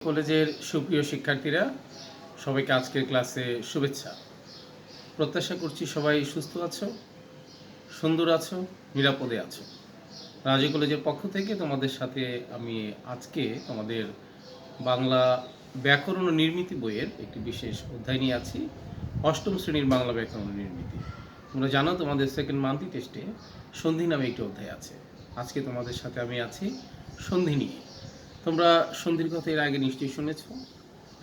কলেজের সুপ্রিয় শিক্ষার্থীরা, সবাইকে আজকের ক্লাসে শুভেচ্ছা। প্রত্যাশা করছি সবাই সুস্থ আছো, সুন্দর আছো, নিরাপদে আছো। রাজি কলেজের পক্ষ থেকে তোমাদের সাথে আমি আজকে তোমাদের বাংলা ব্যাকরণ ও নির্মিতি বইয়ের একটি বিশেষ অধ্যায় নিয়ে আছি, অষ্টম শ্রেণীর বাংলা ব্যাকরণ ও নির্মিতি। তোমরা জানো তোমাদের সেকেন্ড মান্থলি টেস্টে সন্ধি নামে একটি অধ্যায় আছে। আজকে তোমাদের সাথে আমি আছি সন্ধি নিয়ে। তোমরা সন্ধির কথা এর আগে নিশ্চয়ই শুনেছ।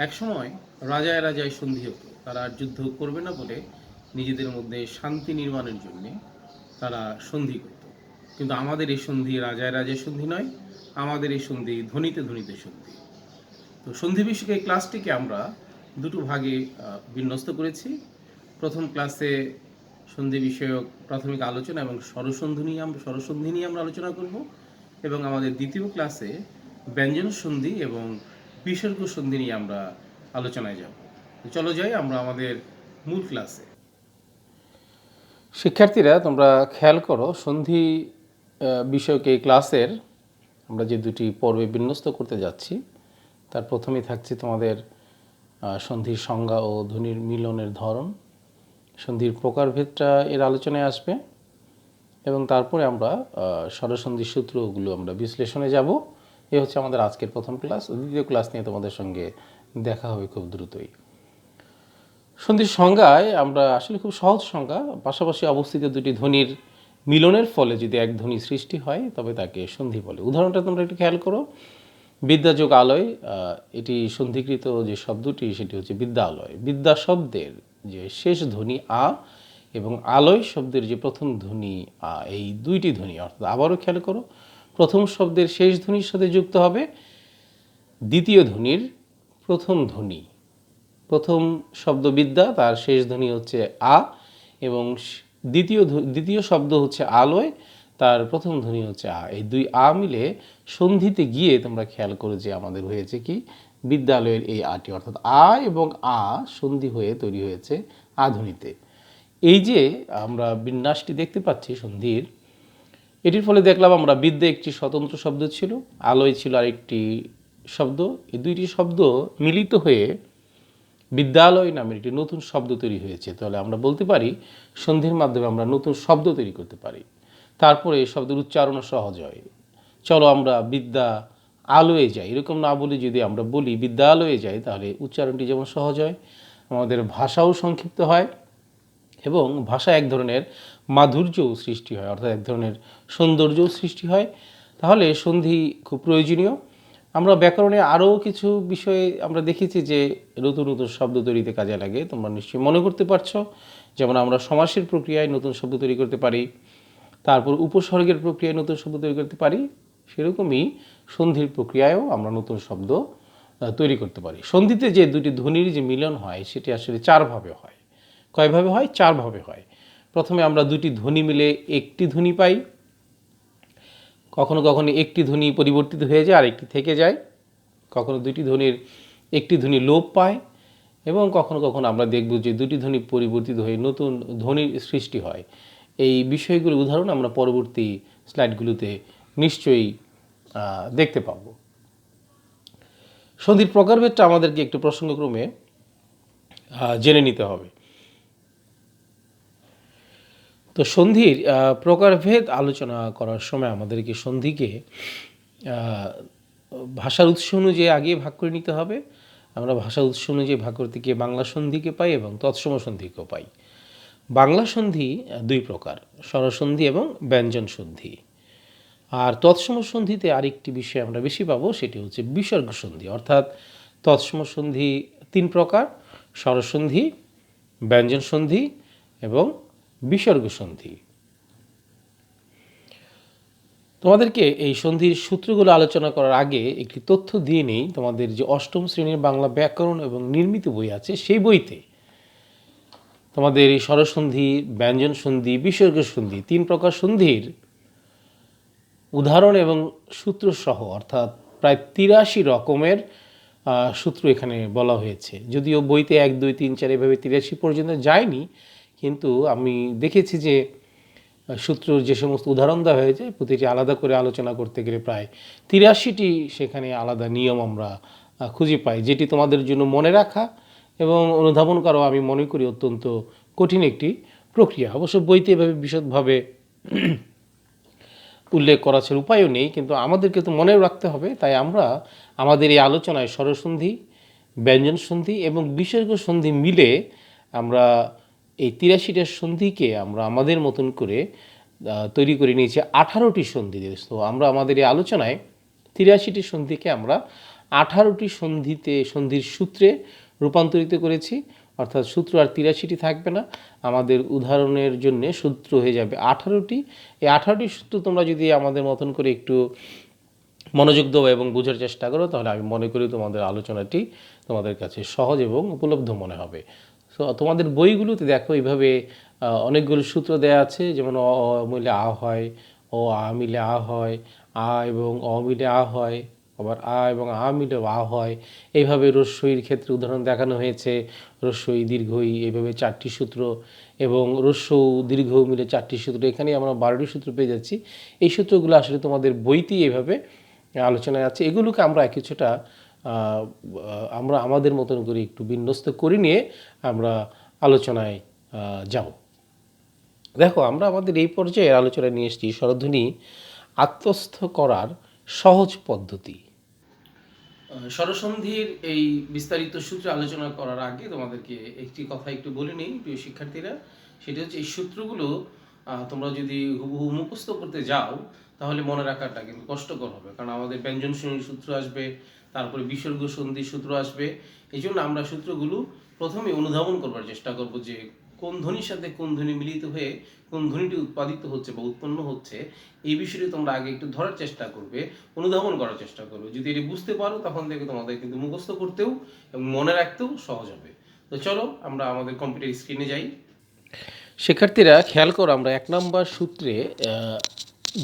একসময় রাজায় রাজায় সন্ধি হতো, তারা আর যুদ্ধ করবে না বলে নিজেদের মধ্যে শান্তি নির্মাণের জন্যে তারা সন্ধি করত। কিন্তু আমাদের এই সন্ধি রাজায় রাজায় সন্ধি নয়, আমাদের এই সন্ধি ধ্বনিতে ধ্বনিতে সন্ধি। তো সন্ধি বিষয়ক এই ক্লাসটিকে আমরা দুটো ভাগে বিন্যস্ত করেছি। প্রথম ক্লাসে সন্ধি বিষয়ক প্রাথমিক আলোচনা এবং স্বরসন্ধি নিয়ে আমরা আলোচনা করব, এবং আমাদের দ্বিতীয় ক্লাসে ব্যঞ্জন সন্ধি এবং বিসর্গ সন্ধি নিয়ে আমরা আলোচনায় যাব। চলো যাই আমরা আমাদের মূল ক্লাসে। শিক্ষার্থীরা, তোমরা খেয়াল করো, সন্ধি বিষয়ক এই ক্লাসের আমরা যে দুটি পর্বে বিন্যস্ত করতে যাচ্ছি তার প্রথমেই থাকছে তোমাদের সন্ধির সংজ্ঞা ও ধ্বনির মিলনের ধরন, সন্ধির প্রকারভেদটা এর আলোচনায় আসবে, এবং তারপরে আমরা স্বরসন্ধির সূত্রগুলো আমরা বিশ্লেষণে যাব। এই হচ্ছে আমাদের আজকের প্রথম ক্লাস। দ্বিতীয় ক্লাস নিয়ে তোমাদের সঙ্গে দেখা হবে খুব দ্রুতই। সন্ধির সংজ্ঞায় আমরা আসলে খুব সহজ সংজ্ঞা, পাশাপাশি অবস্থিত দুটি ধ্বনির মিলনের ফলে যদি এক ধ্বনি সৃষ্টি হয় তবে তাকে সন্ধি বলে। উদাহরণটা তোমরা একটু খেয়াল করো। বিদ্যাযোগ আলয়, এটি সন্ধিকৃত যে শব্দটি সেটি হচ্ছে বিদ্যালয়। বিদ্যা শব্দের যে শেষ ধ্বনি আ এবং আলয় শব্দের যে প্রথম ধ্বনি আ, এই দুইটি ধ্বনি, অর্থাৎ আবারও খেয়াল করো, প্রথম শব্দের শেষ ধ্বনির সাথে যুক্ত হবে দ্বিতীয় ধ্বনির প্রথম ধ্বনি। প্রথম শব্দ বিদ্যা, তার শেষ ধ্বনি হচ্ছে আ, এবং দ্বিতীয় শব্দ হচ্ছে আলয়, তার প্রথম ধ্বনি হচ্ছে আ। এই দুই আ মিলে সন্ধিতে গিয়ে তোমরা খেয়াল করো যে আমাদের হয়েছে কি বিদ্যালয়ের এই আটি, অর্থাৎ আ এবং আ সন্ধি হয়ে তৈরি হয়েছে আ ধ্বনিতে। এই যে আমরা বিন্যাসটি দেখতে পাচ্ছি সন্ধির, এটির ফলে দেখলাম আমরা বিদ্যা একটি স্বতন্ত্র শব্দ ছিল, আলোয় ছিল আরেকটি শব্দ। এই দুইটি শব্দ মিলিত হয়ে বিদ্যালয় নামের একটি নতুন শব্দ তৈরি হয়েছে। তাহলে আমরা বলতে পারি সন্ধির মাধ্যমে আমরা নতুন শব্দ তৈরি করতে পারি। তারপরে এই শব্দের উচ্চারণও সহজ হয়। চলো আমরা বিদ্যা আলোয় যাই, এরকম না বলে যদি আমরা বলি বিদ্যালয়ে যাই, তাহলে উচ্চারণটি যেমন সহজ হয়, আমাদের ভাষাও সংক্ষিপ্ত হয়, এবং ভাষা এক ধরনের মাধুর্যও সৃষ্টি হয়, অর্থাৎ এক ধরনের সৌন্দর্যও সৃষ্টি হয়। তাহলে সন্ধি খুব প্রয়োজনীয়। আমরা ব্যাকরণে আরও কিছু বিষয়ে আমরা দেখেছি যে নতুন নতুন শব্দ তৈরিতে কাজে লাগে, তোমরা নিশ্চয়ই মনে করতে পারছো। যেমন আমরা সমাসের প্রক্রিয়ায় নতুন শব্দ তৈরি করতে পারি, তারপর উপসর্গের প্রক্রিয়ায় নতুন শব্দ তৈরি করতে পারি, সেরকমই সন্ধির প্রক্রিয়ায়ও আমরা নতুন শব্দ তৈরি করতে পারি। সন্ধিতে যে দুটি ধ্বনির যে মিলন হয় সেটি আসলে চারভাবে হয়। কয়ভাবে হয়? চারভাবে হয়। প্রথমে আমরা দুটি ধ্বনি মিলে একটি ধ্বনি পাই, কখনো কখনো একটি ধ্বনি পরিবর্তিত হয়ে যায় আর একটি থেকে যায়, কখনো দুটি ধ্বনির একটি ধ্বনি লোপ পায়, এবং কখনো কখনো আমরা দেখব যে দুটি ধ্বনি পরিবর্তিত হয়ে নতুন ধ্বনির সৃষ্টি হয়। এই বিষয়গুলোর উদাহরণ আমরা পরবর্তী স্লাইডগুলোতে নিশ্চয়ই দেখতে পাব। সন্ধির প্রকারভেদটা আমাদেরকে একটু প্রসঙ্গক্রমে জেনে নিতে হবে। তো সন্ধির প্রকারভেদ আলোচনা করার সময় আমাদেরকে সন্ধিকে ভাষার উৎস অনুযায়ী আগে ভাগ করে নিতে হবে। আমরা ভাষার উৎস অনুযায়ী ভাগ করতে গিয়ে বাংলা সন্ধিকে পাই এবং তৎসম সন্ধিকেও পাই। বাংলা সন্ধি দুই প্রকার, স্বরসন্ধি এবং ব্যঞ্জন সন্ধি। আর তৎসম সন্ধিতে আরেকটি বিষয় আমরা বেশি পাবো, সেটি হচ্ছে বিসর্গ সন্ধি। অর্থাৎ তৎসম সন্ধি তিন প্রকার: স্বরসন্ধি, ব্যঞ্জন সন্ধি এবং বিসর্গ সন্ধি। তোমাদেরকে এই সন্ধির সূত্রগুলো আলোচনা করার আগে একটি তথ্য দিয়ে নেই। তোমাদের যে অষ্টম শ্রেণীর বাংলা ব্যাকরণ এবং নির্মিতি বই আছে, সেই বইতে তোমাদের এই স্বরসন্ধি, ব্যঞ্জন সন্ধি, বিসর্গ সন্ধি তিন প্রকার সন্ধির উদাহরণ এবং সূত্র সহ, অর্থাৎ প্রায় ৮৩ রকমের সূত্র এখানে বলা হয়েছে। যদিও বইতে ১, ২, ৩, ৪ এভাবে ৮৩ পর্যন্ত যায়নি, কিন্তু আমি দেখেছি যে সূত্রর যে সমস্ত উদাহরণ দেওয়া হয়েছে প্রতিটি আলাদা করে আলোচনা করতে গেলে প্রায় ৮৩টি সেখানে আলাদা নিয়ম আমরা খুঁজে পাই, যেটি তোমাদের জন্য মনে রাখা এবং অনুধাবন করাও আমি মনে করি অত্যন্ত কঠিন একটি প্রক্রিয়া। অবশ্য বইতে এভাবে বিশদভাবে উল্লেখ করা ছাড়া উপায়ও নেই, কিন্তু আমাদেরকে তো মনেও রাখতে হবে। তাই আমরা আমাদের এই আলোচনায় স্বরসন্ধি, ব্যঞ্জন সন্ধি এবং বিসর্গ সন্ধি মিলে আমরা এই ৮৩টা সন্ধিকে আমরা আমাদের মতন করে তৈরি করে নিয়েছি ১৮টি সন্ধি দিয়ে। তো আমরা আমাদের এই আলোচনায় ৮৩টি সন্ধিকে আমরা ১৮টি সন্ধির সূত্রে রূপান্তরিত করেছি। অর্থাৎ সূত্র আর ৮৩টি থাকবে না, আমাদের উদাহরণের জন্য সূত্র হয়ে যাবে ১৮টি। এই ১৮টি সূত্র তোমরা যদি আমাদের মতন করে একটু মনোযোগ দেবো এবং বোঝার চেষ্টা করো, তাহলে আমি মনে করি তোমাদের আলোচনাটি তোমাদের কাছে সহজ এবং উপলব্ধ মনে হবে। সো তোমাদের বইগুলোতে দেখো এইভাবে অনেকগুলো সূত্র দেওয়া আছে, যেমন অ মিলে আ হয়, ও আ মিলে আ হয়, আ এবং অ মিলে আ হয়, আবার আ এবং আ মিলে আ হয়। এইভাবে রস্যইর ক্ষেত্রে উদাহরণ দেখানো হয়েছে, রস্যই দীর্ঘই, এইভাবে 4টি সূত্র, এবং রস্য দীর্ঘ মিলে 4টি সূত্র। এখানে আমরা 12টি সূত্র পেয়ে যাচ্ছি। এই সূত্রগুলো আসলে তোমাদের বইতেই এইভাবে আলোচনায় আছে। এগুলোকে আমরা কিছুটা আমরা আমাদের মতন করে একটু বিন্যস্ত করে নিয়ে আমরা আলোচনায় যাব। দেখো, আমরা আমাদের এই পর্যায়ে আলোচনায় নিয়ে এসেছি স্বরধ্বনি আত্মস্থ করার সহজ পদ্ধতি। স্বরসন্ধির এই বিস্তারিত সূত্র আলোচনা করার আগে তোমাদেরকে একটি কথা একটু বলে নিই প্রিয় শিক্ষার্থীরা। সেটা হচ্ছে, এই সূত্রগুলো তোমরা যদি হুবহু মুখস্থ করতে যাও তাহলে মনে রাখাটা কিন্তু কষ্টকর হবে, কারণ আমাদের ব্যঞ্জন সন্ধির সূত্র আসবে, তারপরে বিসর্গ সন্ধির সূত্র আসবে। এই জন্য আমরা সূত্রগুলো প্রথমে অনুধাবন করবার চেষ্টা করব যে কোন ধ্বনির সাথে কোন ধ্বনি মিলিত হয়ে কোন ধ্বনিটি উৎপাদিত হচ্ছে বা উৎপন্ন হচ্ছে, এই বিষয়টি তোমরা আগে একটু ধরার চেষ্টা করবে, অনুধাবন করার চেষ্টা করবে। যদি এটি বুঝতে পারো তখন থেকে তোমাদের কিন্তু মুখস্থ করতেও এবং মনে রাখতেও সহজ হবে। তো চলো আমরা আমাদের কম্পিউটার স্ক্রিনে যাই। শিক্ষার্থীরা খেয়াল করো, আমরা 1 নম্বর সূত্রে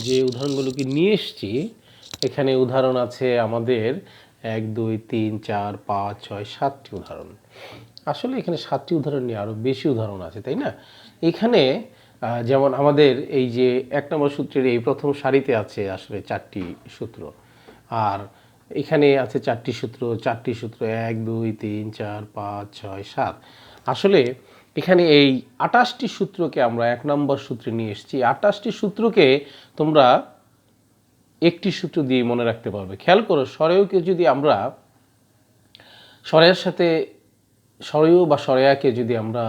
যে উদাহরণগুলোকে নিয়ে এসেছি, এখানে উদাহরণ আছে আমাদের 1 2 3 4 5 6 7টি উদাহরণ। আসলে এখানে 7টি উদাহরণ নিয়ে আরও বেশি উদাহরণ আছে, তাই না? এখানে যেমন আমাদের এই যে 1 নম্বর সূত্রের এই প্রথম সারিতে আছে আসলে 4টি সূত্র, আর এখানে আছে 4টি সূত্র 1 2 3 4 5 6 7। আসলে এখানে এই 28টি সূত্রকে আমরা 1 নম্বর সূত্রে নিয়ে এসেছি। 28টি সূত্রকে তোমরা একটি সূত্র দিয়ে মনে রাখতে পারবে। খেয়াল করো, স্বরেয়কে যদি আমরা স্বরের সাথে স্বরেয় বা স্বরেয়াকে যদি আমরা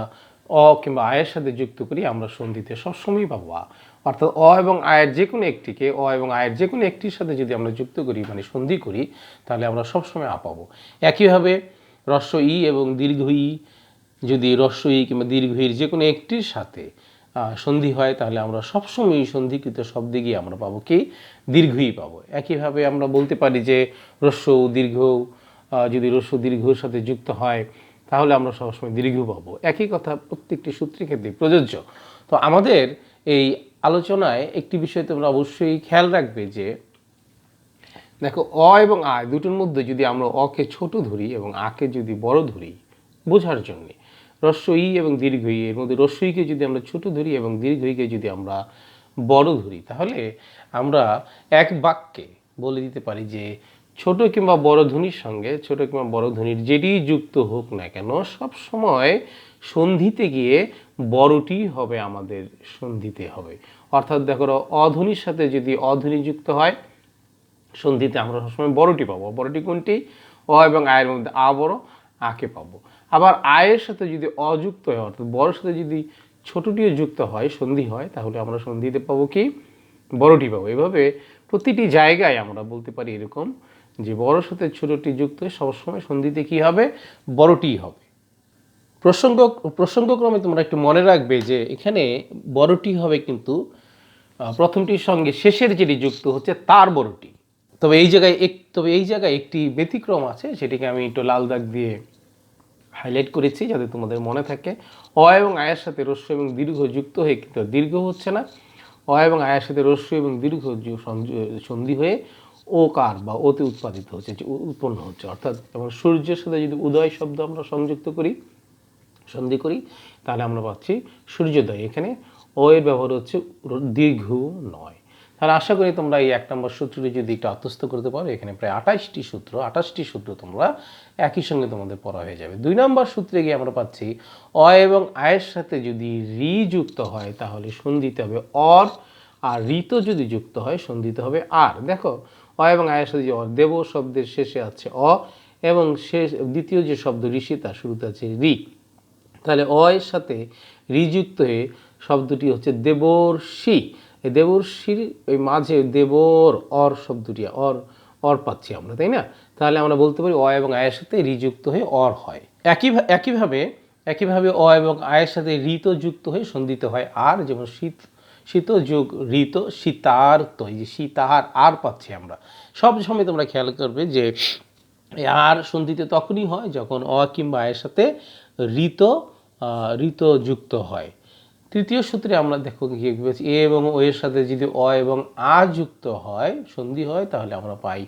অ কিংবা আয়ের সাথে যুক্ত করি, আমরা সন্ধিতে সবসময়ই পাবো আ। অর্থাৎ অ এবং আয়ের যে কোনো একটিকে, অ এবং আয়ের যে কোনো একটির সাথে যদি আমরা যুক্ত করি, মানে সন্ধি করি, তাহলে আমরা সবসময় আ পাবো। একইভাবে হ্রস্ব ই এবং দীর্ঘ ই যদি হ্রস্ব ই কিংবা দীর্ঘ ইর যে কোনো একটির সাথে সন্ধি হয়, তাহলে আমরা সবসময় সন্ধিকৃত শব্দে গিয়ে আমরা পাবো কি, দীর্ঘ ই পাবো। একইভাবে আমরা বলতে পারি যে হ্রস্ব দীর্ঘ যদি হ্রস্ব দীর্ঘর সাথে যুক্ত হয়, তাহলে আমরা সবসময় দীর্ঘ পাবো। একই কথা প্রত্যেকটি সূত্রের ক্ষেত্রে প্রযোজ্য। তো আমাদের এই আলোচনায় একটি বিষয় তোমরা অবশ্যই খেয়াল রাখবে যে, দেখো, অ এবং আ দুটোর মধ্যে যদি আমরা অকে ছোট ধরি এবং আকে যদি বড় ধরি বোঝার জন্যে, হ্রস্ব ই এবং দীর্ঘ ই এর মধ্যে হ্রস্ব ইকে যদি আমরা ছোট ধরি এবং দীর্ঘ ইকে যদি আমরা বড় ধরি, তাহলে আমরা এক বাক্যে বলে দিতে পারি যে ছোট কিংবা বড় ধ্বনির সঙ্গে ছোট কিংবা বড় ধ্বনির যেটি যুক্ত হোক না কেন, সব সময় সন্ধিতে গিয়ে বড়টি হবে, আমাদের সন্ধিতে হবে। অর্থাৎ দেখো, অধ্বনির সাথে যদি অধ্বনি যুক্ত হয়, সন্ধিতে আমরা সবসময় বড়টি পাবো। বড়টি কোনটি? অ এবং আয়ের মধ্যে আ বড়, আকে পাবো। আবার আয়ের সাথে যদি অযুক্ত হয়, অর্থাৎ বড়র সাথে যদি ছোটটিও যুক্ত হয়, সন্ধি হয়, তাহলে আমরা সন্ধিতে পাবো কি, বড়টি পাবো। এভাবে প্রতিটি জায়গায় আমরা বলতে পারি এরকম যে বড়র সাথে ছোটটি যুক্ত হয়ে সবসময় সন্ধিতে কি হবে, বড়টিই হবে। প্রসঙ্গক্রমে তোমরা একটু মনে রাখবে যে এখানে বড়টি হবে কিন্তু প্রথমটির সঙ্গে শেষের যেটি যুক্ত হচ্ছে তার বড়টি। তবে এই জায়গায় একটি ব্যতিক্রম আছে, সেটিকে আমি একটু লাল দাগ দিয়ে হাইলাইট করেছি যাতে তোমাদের মনে থাকে। অ এবং আয়ের সাথে হ্রস্ব এবং দীর্ঘ যুক্ত হয়ে কিন্তু দীর্ঘ হচ্ছে না, অ এবং আয়ের সাথে হ্রস্ব এবং দীর্ঘ সন্ধি হয়ে ওকার বা ওতে উৎপাদিত হচ্ছে, উৎপন্ন হচ্ছে। অর্থাৎ যেমন সূর্যের সাথে যদি উদয় শব্দ আমরা সংযুক্ত করি, সন্ধি করি, তাহলে আমরা পাচ্ছি সূর্যোদয়। এখানে ও এর ব্যবহার হচ্ছে দীর্ঘ নয়। তাহলে আশা করি তোমরা এই 1 নম্বর সূত্রটি যদি একটু আত্মস্থ করতে পারো, এখানে প্রায় 28টি সূত্র তোমরা একই সঙ্গে তোমাদের পড়া হয়ে যাবে। 2 নম্বর সূত্রে গিয়ে আমরা পাচ্ছি অ এবং আয়ের সাথে যদি রি যুক্ত হয় তাহলে সন্ধিতে হবে অর, আর রিত যদি যুক্ত হয় সন্ধিতে হবে আর। দেখো অ এবং আয়ের সাথে যে অর, দেব শব্দের শেষে আছে অ এবং শেষ দ্বিতীয় যে শব্দ ঋষি তার শুরুতে আছে রি। তাহলে অ এর সাথে রি যুক্ত হয়ে শব্দটি হচ্ছে দেবর্ষি। এই দেবর্ষির ওই মাঝে দেবর অর শব্দটি অর পাচ্ছি আমরা, তাই না? তাহলে আমরা বলতে পারি অ এবং আয়ের সাথে রি যুক্ত হয়ে অর হয়। একইভাবে অ এবং আয়ের সাথে রিত যুক্ত হয়ে সন্ধিত হয় আর, যেমন শীত যোগ ঋত শীতার, তো এই যে শীতার আর পাচ্ছি আমরা। সব সময় তোমরা খেয়াল করবে যে আর সন্ধিতে তখনই হয় যখন অ কিংবা আয়ের সাথে ঋত যুক্ত হয়। তৃতীয় সূত্রে আমরা দেখো কি পেয়েছি, এ এবং ও এর সাথে যদি অ এবং আ যুক্ত হয় সন্ধি হয় তাহলে আমরা পাই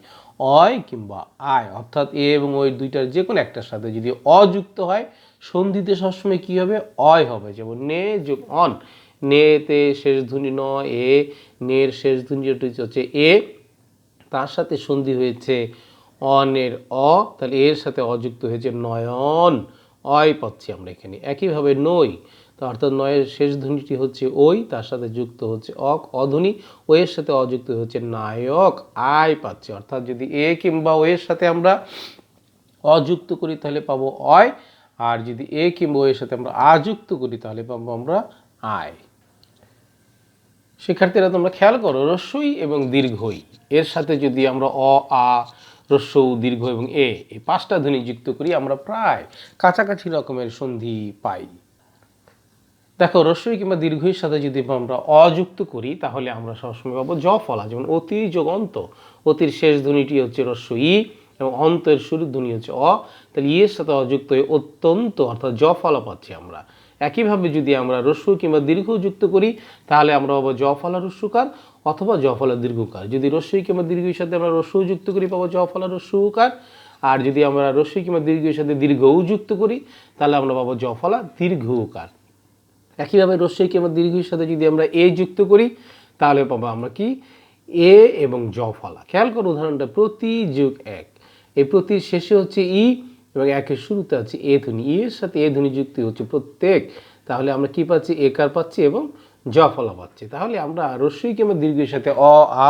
অয় কিংবা আয়, অর্থাৎ এ এবং ওই দুইটার যে কোনো একটার সাথে যদি অ যুক্ত হয় সন্ধিতে সবসময় কি হবে, অয় হবে। যেমন নে যোগ অন, নেতে শেষ ধ্বনি ন, এ নের শেষ ধ্বনি হচ্ছে এ, তার সাথে সন্ধি হয়েছে অনের অ, তাহলে এর সাথে অযুক্ত হয়েছে নয়ন, অয় পাচ্ছি আমরা এখানে। একইভাবে নই, তো অর্থাৎ নয়ের শেষ ধ্বনিটি হচ্ছে ওই, তার সাথে যুক্ত হচ্ছে অক অধ্বনি, ও এর সাথে অযুক্ত হচ্ছে নায়ক, আয় পাচ্ছি। অর্থাৎ যদি এ কিংবা ও এর সাথে আমরা অযুক্ত করি তাহলে পাবো অয়, আর যদি এ কিংবা ও এর সাথে আমরা আযুক্ত করি তাহলে পাবো আমরা আয়। শিক্ষার্থীরা তোমরা খেয়াল করো, রস্যই এবং দীর্ঘই এর সাথে যদি আমরা অ, আ, রস্য, দীর্ঘ এবং এ এই 5টা ধ্বনি যুক্ত করি আমরা প্রায় কাছাকাছি রকমের সন্ধি পাই। দেখো রস্যই কিংবা দীর্ঘের সাথে যদি আমরা অযুক্ত করি তাহলে আমরা সবসময় পাবো জ ফলা। যেমন অতি যোগ অন্ত, অতির শেষ ধ্বনিটি হচ্ছে রস্য ই এবং অন্তের শুরুর ধ্বনি হচ্ছে অ, তাহলে ইয়ের সাথে অযুক্ত হয়ে অত্যন্ত অর্থাৎ জ ফলা পাচ্ছি আমরা। একইভাবে যদি আমরা রস্য কিংবা দীর্ঘ যুক্ত করি তাহলে আমরা পাবো জ ফলা রস্যকার অথবা জ ফলা দীর্ঘকার। যদি রস্যই কিংবা দীর্ঘের সাথে আমরা রস্য যুক্ত করি পাবো জ ফলা রস্যকার, আর যদি আমরা রস্যই কিংবা দীর্ঘের সাথে দীর্ঘও যুক্ত করি তাহলে আমরা পাবো জ ফলা দীর্ঘকার। একইভাবে রস্যই কিংবা দীর্ঘের সাথে যদি আমরা এ যুক্ত করি তাহলে পাবো আমরা কি, এ এবং জ ফলা। খেয়াল করো উদাহরণটা, প্রতি যোগ এক, এই প্রতির শেষে হচ্ছে ই এবং একের শুরুতে আছে এ ধ্বনি, ই এর সাথে এ ধ্বনি যুক্ত হচ্ছে প্রত্যেক, তাহলে আমরা কি পাচ্ছি, একার পাচ্ছি এবং জ ফলা পাচ্ছি। তাহলে আমরা রস্যই কিংবা দীর্ঘের সাথে অ, আ,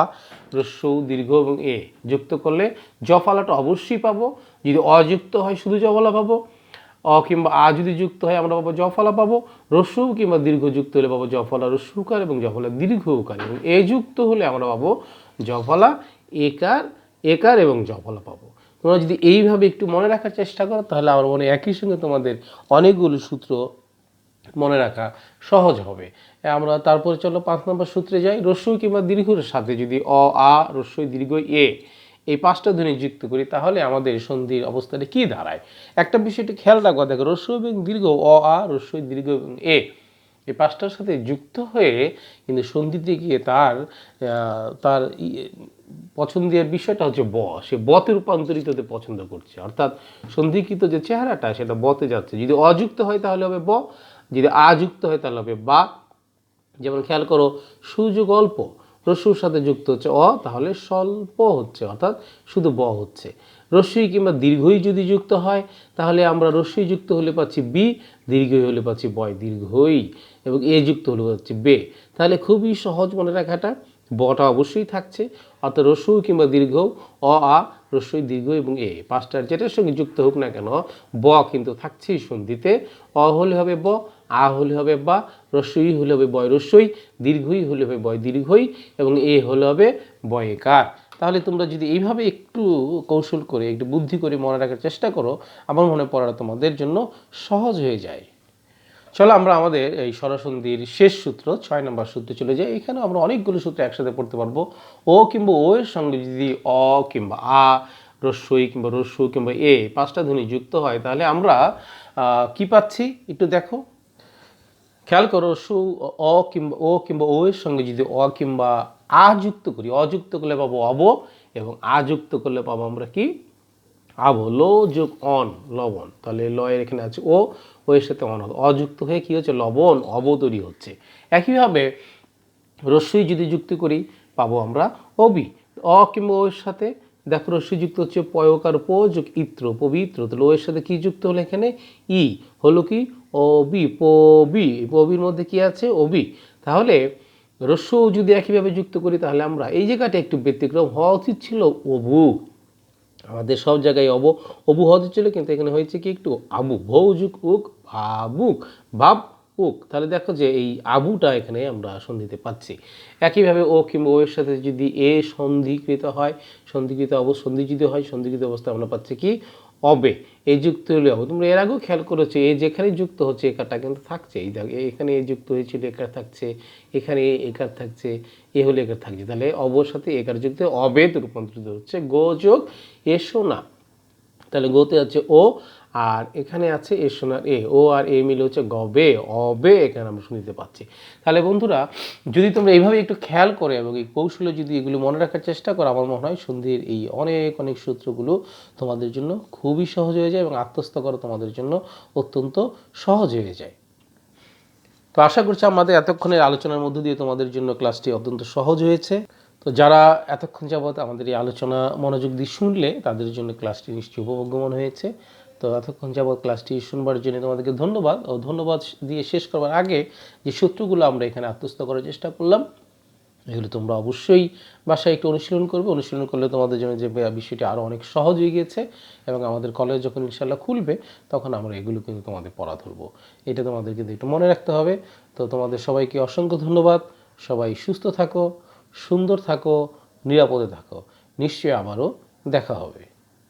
রস্য, দীর্ঘ এবং এ যুক্ত করলে জ ফলাটা অবশ্যই পাবো। যদি অযুক্ত হয় শুধু জ ফলা পাবো, অ কিংবা আ যদি যুক্ত হয় আমরা পাবো জ ফলা পাবো, রস্য কিংবা দীর্ঘ যুক্ত হলে পাবো জ ফলা রস্যকার এবং জ ফলা দীর্ঘকার, এবং এ যুক্ত হলে আমরা পাবো জ ফলা একার এবং জ ফলা পাবো। তোমরা যদি এইভাবে একটু মনে রাখার চেষ্টা করো তাহলে আমার মনে একই সঙ্গে তোমাদের অনেকগুলো সূত্র মনে রাখা সহজ হবে। আমরা তারপরে চলো 5 নম্বর সূত্রে যাই। রস্য কিংবা দীর্ঘের সাথে যদি অ, আ, রস্য, দীর্ঘ, এ এই 5টা ধ্বনি যুক্ত করি তাহলে আমাদের সন্ধির অবস্থাটা কি দাঁড়ায়। একটা বিষয়টি খেয়াল রাখবো, দেখো রস্য এবং দীর্ঘ অ, আ, রস্য, দীর্ঘ এবং এ এই 5টার সাথে যুক্ত হয়ে কিন্তু সন্ধিতে গিয়ে তার পছন্দের বিষয়টা হচ্ছে ব, সে বতে রূপান্তরিত হতে পছন্দ করছে, অর্থাৎ সন্ধিকৃত যে চেহারাটা সেটা বতে যাচ্ছে। যদি অযুক্ত হয় তাহলে হবে ব, যদি আযুক্ত হয় তাহলে হবে বা। যেমন খেয়াল করো, সুযোগ অল্প, রস্যুর সাথে যুক্ত হচ্ছে অ তাহলে স্বল্প হচ্ছে, অর্থাৎ শুধু ব হচ্ছে। রস্যই কিংবা দীর্ঘই যদি যুক্ত হয় তাহলে আমরা রস্যই যুক্ত হলে পাচ্ছি বি, দীর্ঘই হলে পাচ্ছি বয় দীর্ঘই, এবং এ যুক্ত হলে পাচ্ছি বে। তাহলে খুবই সহজ মনে রাখাটা, বটা অবশ্যই থাকছে, অর্থাৎ রস্য কিংবা দীর্ঘ অ, আ, রস্যই, দীর্ঘ এবং এ 5টার যেটার সঙ্গে যুক্ত হোক না কেন ব কিন্তু থাকছেই সন্ধিতে। অ হলে হবে ব, আ হলে হবে বা, রস্যই হলে হবে বয় রস্যই, দীর্ঘই হলে হবে বয় দীর্ঘই এবং এ হলে হবে বয়কার। তাহলে তোমরা যদি এইভাবে একটু কৌশল করে একটু বুদ্ধি করে মনে রাখার চেষ্টা করো, আমার মনে পড়া তোমাদের জন্য সহজ হয়ে যায়। চলো আমরা আমাদের এই স্বরসন্ধির শেষ সূত্র 6 নম্বর সূত্রে চলে যাই। এখানে আমরা অনেকগুলো সূত্র একসাথে পড়তে পারবো। ও কিংবা ও এর সঙ্গে যদি অ কিংবা আ, রস্যই কিংবা রস্য কিংবা এ 5টা ধ্বনি যুক্ত হয় তাহলে আমরা কি পাচ্ছি একটু দেখো, খেয়াল করো, ও কিংবা ও এর সঙ্গে যদি অ কিংবা আ যুক্ত করি, অযুক্ত করলে পাবো অব এবং আযুক্ত করলে পাবো আমরা কি, আব, লো যোগ অন লবণ। তাহলে ল এর এখানে আছে ও, ও এর সাথে অন হবে, অযুক্ত হয়ে কি হচ্ছে লবণ, অব তৈরি হচ্ছে। একইভাবে রস্যই যদি যুক্ত করি পাবো আমরা অবি। অ কিংবা ও এর সাথে দেখো রস্যই যুক্ত হচ্ছে পয়কার প যোগ ইত্র, পবিত্র। তাহলে ও এর সাথে কি যুক্ত হলো এখানে? ই হলো কি? অবি, পবি। পবির মধ্যে কি আছে? অবি। তাহলে রস্য যদি একইভাবে যুক্ত করি তাহলে আমরা এই জায়গাটা একটু ব্যতিক্রম হওয়া উচিত ছিল অবু। আমাদের সব জায়গায় অবু হওয়া উচিত ছিল, কিন্তু এখানে হয়েছে কি একটু আবু। ভৌ যুগ উক, আবুক, বাব উক। তাহলে দেখো যে এই আবুটা এখানে আমরা সন্ধিতে পাচ্ছি। একইভাবে ও কিংবা ও এর সাথে যদি এ সন্ধিকৃত হয়, সন্ধিকৃত সন্ধি যদি হয়, সন্ধিকৃত অবস্থায় আমরা পাচ্ছি কি? অবে। এই যুক্ত হলে হবে। তোমরা এর আগেও খেয়াল করেছো এ যেখানে যুক্ত হচ্ছে একারটা কিন্তু থাকছে। এই দেখো এখানে এ যুক্ত হয়েছিল, একার থাকছে, এখানে একার থাকছে, এ হলে একার থাকছে। তাহলে অবর সাথে একার যুক্ত অবেদ রূপান্তরিত হচ্ছে গো যোগ এসো না। তাহলে গোতে আছে ও, আর এখানে আছে এ সোনার এ, ও আর এ মিলে হচ্ছে গবে, অবে এখানে আমরা শুনতে পাচ্ছি। তাহলে বন্ধুরা যদি তোমরা এইভাবে একটু খেয়াল করে এবং এই কৌশলে যদি এগুলো মনে রাখার চেষ্টা করো, আমার মনে হয় সন্ধির এই অনেক অনেক সূত্রগুলো তোমাদের জন্য খুবই সহজ হয়ে যায় এবং আত্মস্থ করা তোমাদের জন্য অত্যন্ত সহজ হয়ে যায়। তো আশা করছি আমাদের এতক্ষণের আলোচনার মধ্য দিয়ে তোমাদের জন্য ক্লাসটি অত্যন্ত সহজ হয়েছে। তো যারা এতক্ষণ যাবৎ আমাদের এই আলোচনা মনোযোগ দিয়ে শুনলে তাদের জন্য ক্লাসটি নিশ্চয়ই উপভোগ্য মনে হয়েছে। তো এতক্ষণ যাবৎ ক্লাসটি শুনবার জন্য তোমাদেরকে ধন্যবাদ। ও ধন্যবাদ দিয়ে শেষ করবার আগে যে সূত্রগুলো আমরা এখানে আত্মস্থ করার চেষ্টা করলাম, এগুলো তোমরা অবশ্যই বাসায় একটু অনুশীলন করবে। অনুশীলন করলে তোমাদের জন্য যে বিষয়টি আরও অনেক সহজ হয়ে গিয়েছে এবং আমাদের কলেজ যখন ইনশাল্লাহ খুলবে তখন আমরা এগুলো কিন্তু তোমাদের পড়া ধরবো। এটা তোমাদের কিন্তু একটু মনে রাখতে হবে। তো তোমাদের সবাইকে অসংখ্য ধন্যবাদ। সবাই সুস্থ থাকো, সুন্দর থাকো, নিরাপদে থাকো। নিশ্চয়ই আবারও দেখা হবে।